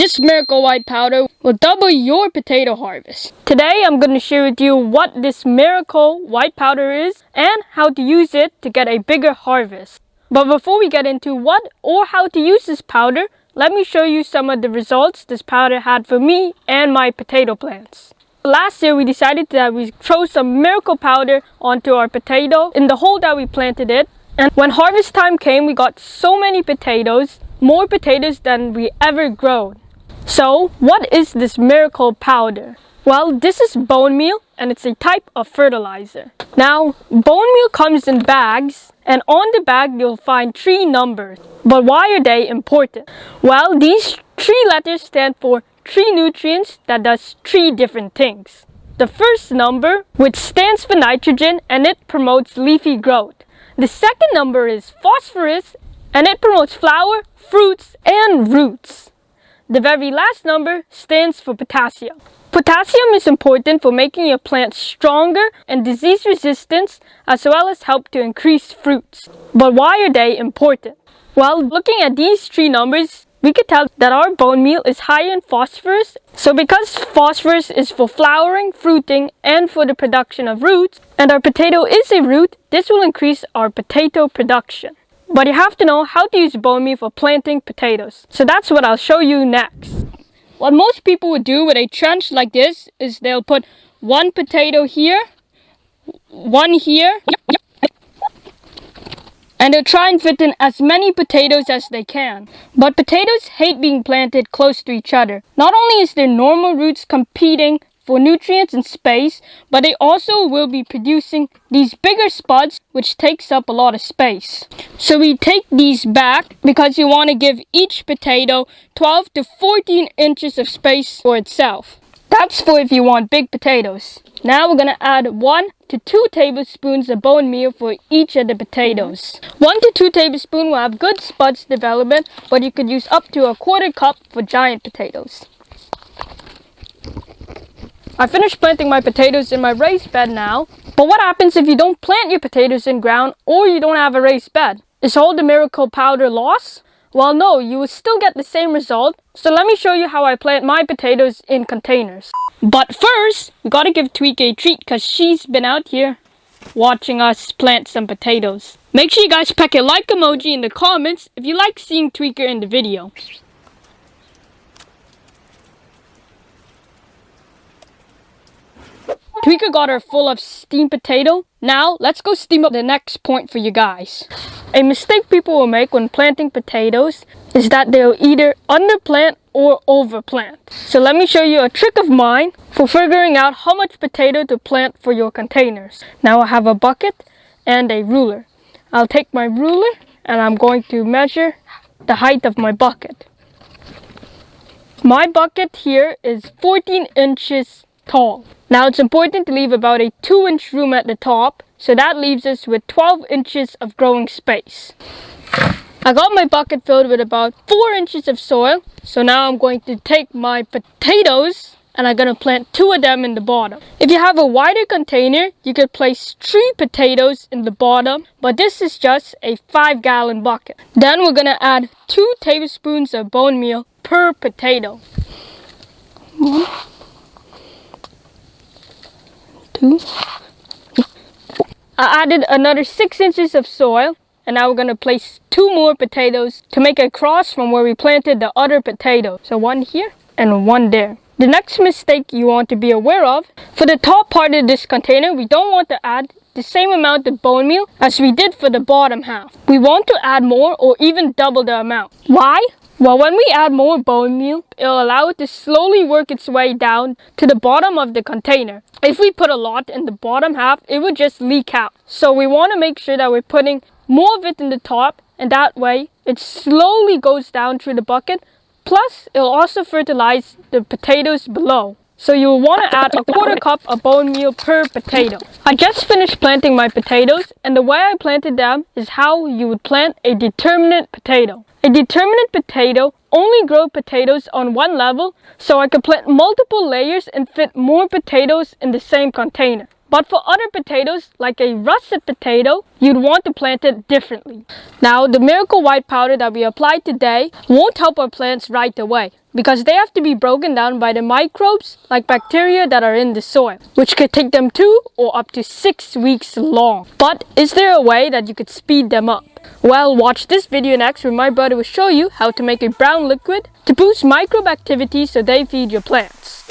This miracle white powder will double your potato harvest. Today I'm going to share with you what this miracle white powder is and how to use it to get a bigger harvest. But before we get into what or how to use this powder, let me show you some of the results this powder had for me and my potato plants. Last year we decided that we throw some miracle powder onto our potato in the hole that we planted it. And when harvest time came, we got so many potatoes, more potatoes than we ever grown. So what is this miracle powder? Well, this is bone meal and it's a type of fertilizer. Now, bone meal comes in bags and on the bag you'll find 3 numbers. But why are they important? Well, these 3 letters stand for 3 nutrients that does 3 different things. The first number, which stands for nitrogen, and it promotes leafy growth. The second number is phosphorus and it promotes flower, fruits, and roots. The very last number stands for potassium. Potassium is important for making your plants stronger and disease resistance, as well as help to increase fruits. But why are they important? Well, looking at these 3 numbers, we could tell that our bone meal is high in phosphorus. So because phosphorus is for flowering, fruiting, and for the production of roots, and our potato is a root, this will increase our potato production. But you have to know how to use bone meal for planting potatoes. So that's what I'll show you next. What most people would do with a trench like this is they'll put 1 potato here, 1 here, and they'll try and fit in as many potatoes as they can. But potatoes hate being planted close to each other. Not only is their normal roots competing for nutrients and space, but they also will be producing these bigger spuds, which takes up a lot of space. So we take these back because you want to give each potato 12 to 14 inches of space for itself. That's for if you want big potatoes. Now we're going to add 1 to 2 tablespoons of bone meal for each of the potatoes. 1 to 2 tablespoons will have good spuds development, but you could use up to 1/4 cup for giant potatoes. I finished planting my potatoes in my raised bed now. But what happens if you don't plant your potatoes in ground or you don't have a raised bed? Is all the miracle powder lost? Well, no, you will still get the same result. So let me show you how I plant my potatoes in containers. But first, we gotta give Tweaker a treat because she's been out here watching us plant some potatoes. Make sure you guys pack a like emoji in the comments if you like seeing Tweaker in the video. Tweaker got her full of steamed potato. Now, let's go steam up the next point for you guys. A mistake people will make when planting potatoes is that they'll either underplant or overplant. So let me show you a trick of mine for figuring out how much potato to plant for your containers. Now I have a bucket and a ruler. I'll take my ruler and I'm going to measure the height of my bucket. My bucket here is 14 inches tall. Now it's important to leave about a 2-inch room at the top, so that leaves us with 12 inches of growing space. I got my bucket filled with about 4 inches of soil, so now I'm going to take my potatoes and I'm going to plant 2 of them in the bottom. If you have a wider container, you could place 3 potatoes in the bottom, but this is just a 5-gallon bucket. Then we're going to add 2 tablespoons of bone meal per potato. 1, 2. I added another 6 inches of soil, and now we're going to place 2 more potatoes to make a cross from where we planted the other potato. So 1 here and 1 there. The next mistake you want to be aware of, for the top part of this container, we don't want to add the same amount of bone meal as we did for the bottom half. We want to add more or even double the amount. Why? Well, when we add more bone meal, it'll allow it to slowly work its way down to the bottom of the container. If we put a lot in the bottom half, it would just leak out. So we want to make sure that we're putting more of it in the top, and that way it slowly goes down through the bucket. Plus, it'll also fertilize the potatoes below. So you'll want to add 1/4 cup of bone meal per potato. I just finished planting my potatoes, and the way I planted them is how you would plant a determinate potato. A determinate potato only grows potatoes on one level, so I could plant multiple layers and fit more potatoes in the same container. But for other potatoes, like a russet potato, you'd want to plant it differently. Now, the miracle white powder that we applied today won't help our plants right away, because they have to be broken down by the microbes like bacteria that are in the soil, which could take them 2 or up to 6 weeks long. But is there a way that you could speed them up? Well, watch this video next where my brother will show you how to make a brown liquid to boost microbe activity so they feed your plants.